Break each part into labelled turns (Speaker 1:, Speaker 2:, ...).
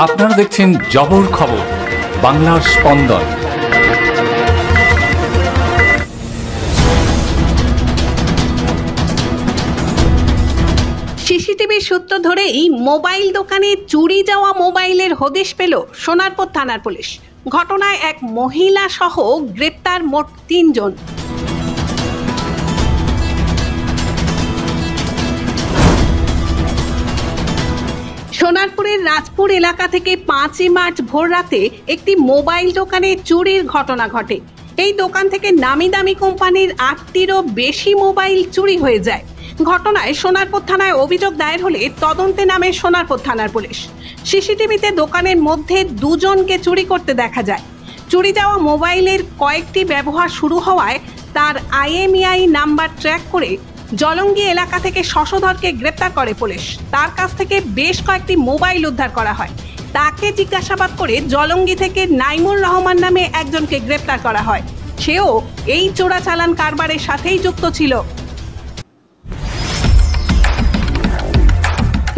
Speaker 1: আপনারা দেখছেন জবর খবর, বাংলার স্পন্দন।
Speaker 2: সিসিটিভির সূত্র ধরেই মোবাইল দোকানে চুরি যাওয়া মোবাইলের হদিশ পেল সোনারপুর থানার পুলিশ। ঘটনায় এক মহিলা সহ গ্রেপ্তার মোট 3 জন। সোনারপুরের রাজপুর এলাকা থেকে 5ই মার্চ ভোর রাতে একটি মোবাইল দোকানে চুরির ঘটনা ঘটে। এই দোকান থেকে নামি দামি কোম্পানির 8টিরও বেশি মোবাইল চুরি হয়ে যায়। ঘটনায় সোনারপুর থানায় অভিযোগ দায়ের হলে তদন্তে নামে সোনারপুর থানার পুলিশ। সিসিটিভিতে দোকানের মধ্যে 2 জনকে চুরি করতে দেখা যায়। চুরি যাওয়া মোবাইলের কয়েকটি ব্যবহার শুরু হওয়ায় তার IMEI নাম্বার ট্র্যাক করে জলঙ্গি এলাকা থেকে শশধরকে গ্রেপ্তার করে পুলিশ। তার কাছ থেকে বেশ কয়েকটি মোবাইল উদ্ধার করা হয়। তাকে জিজ্ঞাসাবাদ করে জলঙ্গি থেকে নাইমুর রহমান নামে একজনকে গ্রেপ্তার করা হয়। সেও এই চোরাচালান কারবারের সাথেই যুক্ত ছিল।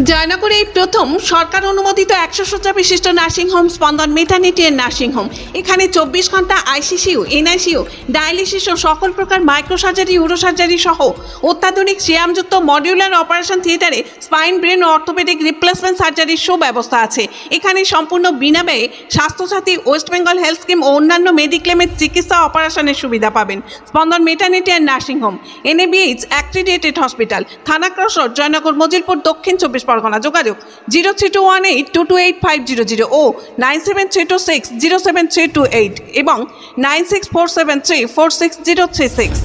Speaker 2: জয়নগরে এই প্রথম সরকার অনুমোদিত 100 শয্যা বিশিষ্ট নার্সিংহোম স্পন্দন মেটার্নিটি এন্ড নার্সিংহোম। এখানে 24 ঘন্টা ICCU, NICU, ডায়ালিসিস ও সকল প্রকার মাইক্রোসার্জারি, ইউরোসার্জারি সহ অত্যাধুনিক শ্যামযুক্ত মডিউলার অপারেশন থিয়েটারে স্পাইন, ব্রেন ও অর্থোপেডিক রিপ্লেসমেন্ট সার্জারির সুব্যবস্থা আছে। এখানে সম্পূর্ণ বিনা ব্যয়ে Swasthya Sathi, West Bengal health scheme ও অন্যান্য মেডিক্লেমের চিকিৎসা অপারেশনের সুবিধা পাবেন। Spandan maternity and nursing home, NABH accredited hospital, Thana cross road, Joynagar, Majilpur, Dakshin 24 Pargana. যোগাযোগ 0321822850 ও 9732607328 এবং 9647346036।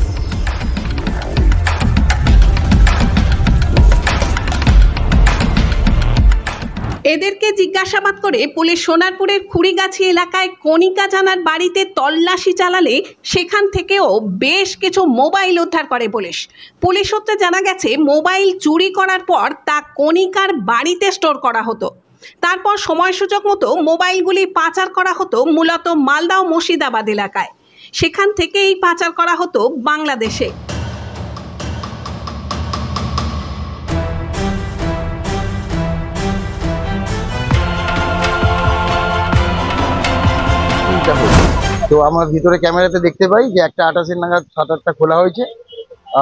Speaker 2: এদেরকে জিজ্ঞাসাবাদ করে পুলিশ সোনারপুরের খুড়িগাছি এলাকায় কণিকা জানার বাড়িতে তল্লাশি চালালে সেখান থেকেও বেশ কিছু মোবাইল উদ্ধার করে পুলিশ। পুলিশ সূত্রে জানা গেছে, মোবাইল চুরি করার পর তা কণিকার বাড়িতে স্টোর করা হতো। তারপর সময় সুযোগ মতো মোবাইলগুলি পাচার করা হতো মূলত মালদা ও মুর্শিদাবাদ এলাকায়। সেখান থেকেই পাচার করা হতো বাংলাদেশে।
Speaker 3: তো আমরা ভিতরে ক্যামেরাতে দেখতে পাই যে একটা 28 নাগাদ শাটারটা খোলা হয়েছে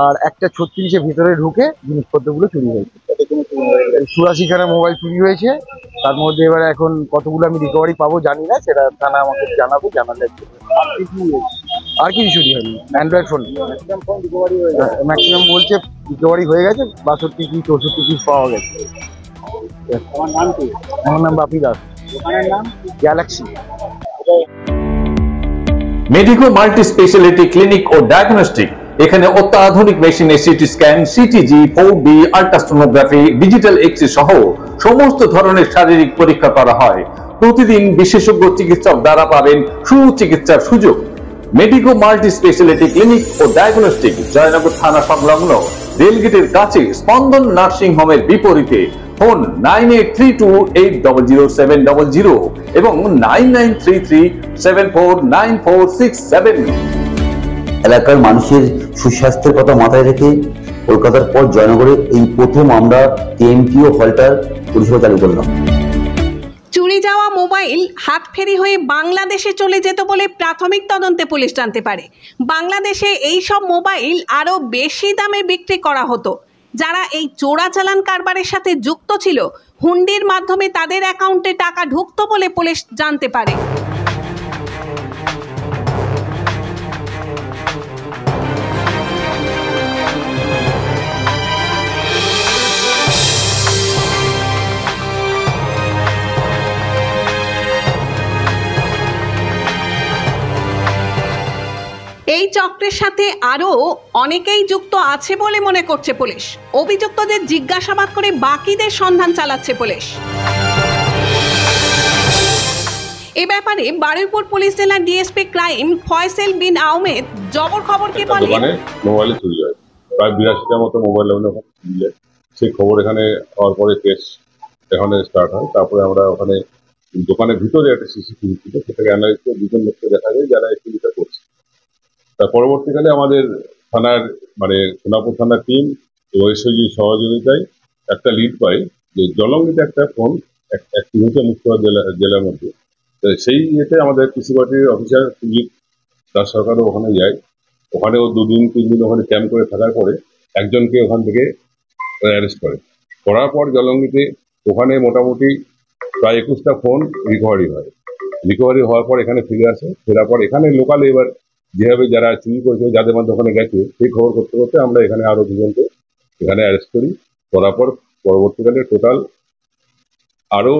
Speaker 3: আর একটা 36 ভিতরে ঢুকে জিনিসপত্রগুলো চুরি হয়েছে। 84খানা মোবাইল চুরি হয়েছে। তার মধ্যে এবারে এখন কতগুলো আমি রিকভারি পাবো জানি না, সেটা থানা আমাকে জানাবে। জানালে আর কিছু চুরি হয়নি। অ্যান্ড্রয়েড ফোন ম্যাক্সিমাম বলছে রিকভারি হয়ে গেছে। 62 কি 64 পিস পাওয়া গেছে। আমার নাম কি? আমার নাম বাপি দাস। দোকানের নাম galaxy.
Speaker 4: Medico multi speciality clinic ও ডায়াগনস্টিক। এখানে অত্যাধুনিক মেশিনে CT scan, CTG, 4D, ultrasonography, digital X-ray সহ সমস্ত ধরনের শারীরিক পরীক্ষা করা হয়। প্রতিদিন বিশেষজ্ঞ চিকিৎসক দ্বারা পাবেন সুচিকিৎসার সুযোগ। মেডিকো মাল্টি স্পেশালিটি ক্লিনিক ও ডায়াগনস্টিক, জয়নগর থানা সংলগ্ন রেলগেটের কাছে, স্পন্দন নার্সিং হোমের বিপরীতে। ফোন 9832800700 এবং 9933749467।
Speaker 5: এলাকার মানুষের সুস্বাস্থ্যের কথা মাথায় রেখে কলকাতার পর জয়নগরে এই প্রথম আমরা TMTO হলটার পরিষেবা চালু করলাম।
Speaker 2: চুরি যাওয়া মোবাইল হাতফেরি হয়ে বাংলাদেশে চলে যেত বলে প্রাথমিক তদন্তে পুলিশ জানতে পারে। বাংলাদেশে এই সব মোবাইল আরও বেশি দামে বিক্রি করা হতো। যারা এই চোরাচালান কারবারের সাথে যুক্ত ছিল, হুন্ডির মাধ্যমে তাদের অ্যাকাউন্টে টাকা ঢুকতো বলে পুলিশ জানতে পারে। এই চক্রের সাথে আরও অনেকেই যুক্ত আছে বলে মনে করছে পুলিশ। অভিযুক্তদের জিজ্ঞাসাবাদ করে বাকিদের সন্ধান চালাচ্ছে পুলিশ। এ ব্যাপারে বারুইপুর পুলিশ জেলার DSP ক্রাইম ফয়সল বিন আহমেদ জবর খবরকে বলেন,
Speaker 6: মোবাইলে চুরি হয় প্রায় 82টার মতো মোবাইল চুরি হয়। সেই খবর এখানে হওয়ার পরে কেস এখানে স্টার্ট হয়। তারপরে আমরা ওখানে দোকানের ভিতরে একটা CCTV ছিল, সেটাকে অ্যানালাইজ করে 2জন লোককে দেখা যায় যারা এই চুরিটা করছে। তার পরবর্তীকালে আমাদের থানার সোনাপুর থানার টিম ও SOG সহযোগিতায় একটা লিড পাই যে জলঙ্গিতে একটা ফোন একটি হচ্ছে মুর্শিদাবাদ জেলার মধ্যে। তো সেই ইয়েতে আমাদের কৃষি পার্টির অফিসার সুজিত দাস সরকারও ওখানে যায়। ওখানেও 2-3 দিন ওখানে ক্যাম্প করে থাকার পরে একজনকে ওখান থেকে অ্যারেস্ট করার পর জলঙ্গিতে ওখানে মোটামুটি প্রায় 21টা ফোন রিকভারি হয়। রিকভারি হওয়ার পর এখানে ফিরে আসে, ফেরার পর এখানে লোকালে এবার যেভাবে যারা চুরি করেছে যাদের মধ্যে ওখানে গেছে সেই খবর করতে করতে আমরা এখানে আরো দুজনকে এখানে অ্যারেস্ট করার পর পরবর্তীকালে টোটাল আরো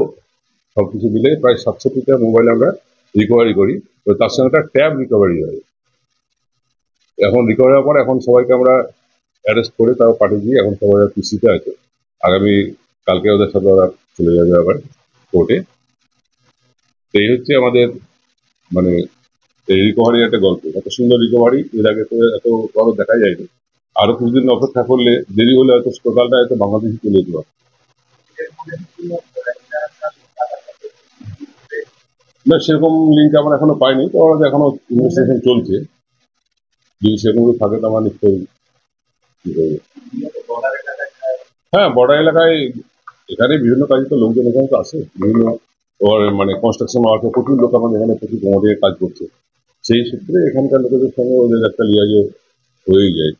Speaker 6: সবকিছু মিলে প্রায় 700টা মোবাইল আমরা রিকভারি করি। তো তার সঙ্গে একটা ট্যাব রিকভারি হয়। এখন রিকভারি হওয়ার পর এখন সবাইকে আমরা অ্যারেস্ট করে তাও পাঠিয়ে দিই। এখন সবাই পিসিতে আছে, আগামী কালকে ওদের সাথে ওরা চলে যাবে আবার কোর্টে। তো এই হচ্ছে আমাদের মানে এই রিকভারির একটা গল্প। এত সুন্দর রিকভারি এর আগে তো এত বড় দেখা যায়নি। আরো কিছুদিন অপেক্ষা করলে দেরি হলে হয়তো টোটালটা হয়তো বাংলাদেশে চলে যেতে পারে। না, সেরকম লিঙ্ক আমরা এখনো পাইনি, তো আমাদের এখনো ইনভেস্টিগেশন চলছে। যদি সেরকম থাকে তো আমরা নিশ্চয়ই হ্যাঁ, বর্ডার এলাকায় এখানে বিভিন্ন কাজে তো লোকজন এখানে তো আসে, বিভিন্ন মানে কনস্ট্রাকশন ওয়ার্কে প্রচুর লোক আমাদের এখানে প্রচুর কমোডের কাজ করছে। সেই সূত্রে এখানকার লোকেদের সঙ্গে ওদের একটা লিয়াজে হয়েই যায়।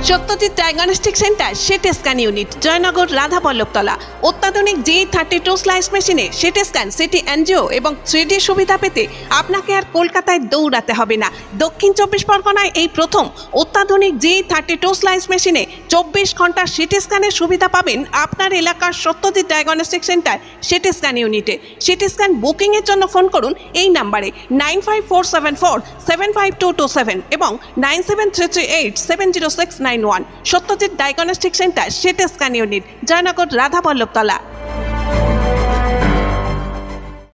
Speaker 2: Satyajit diagnostic centre CT scan unit, Joynagar, Radhaballavtala. অত্যাধুনিক G32 স্লাইস মেশিনে সিটি স্ক্যান, সিটি অ্যানজিও এবং 3D সুবিধা পেতে আপনাকে আর কলকাতায় দৌড়াতে হবে না। দক্ষিণ 24 পরগনায় এই প্রথম অত্যাধুনিক G32 স্লাইস মেশিনে 24 ঘন্টা সিটি স্ক্যানের সুবিধা পাবেন আপনার এলাকার Satyajit diagnostic centre CT scan ইউনিটে। সিটি স্ক্যান বুকিংয়ের জন্য ফোন করুন এই নাম্বারে 9547475227 এবং 9733870691। Satyajit diagnostic centre CT scan unit, Joynagar, Radhaballavtala.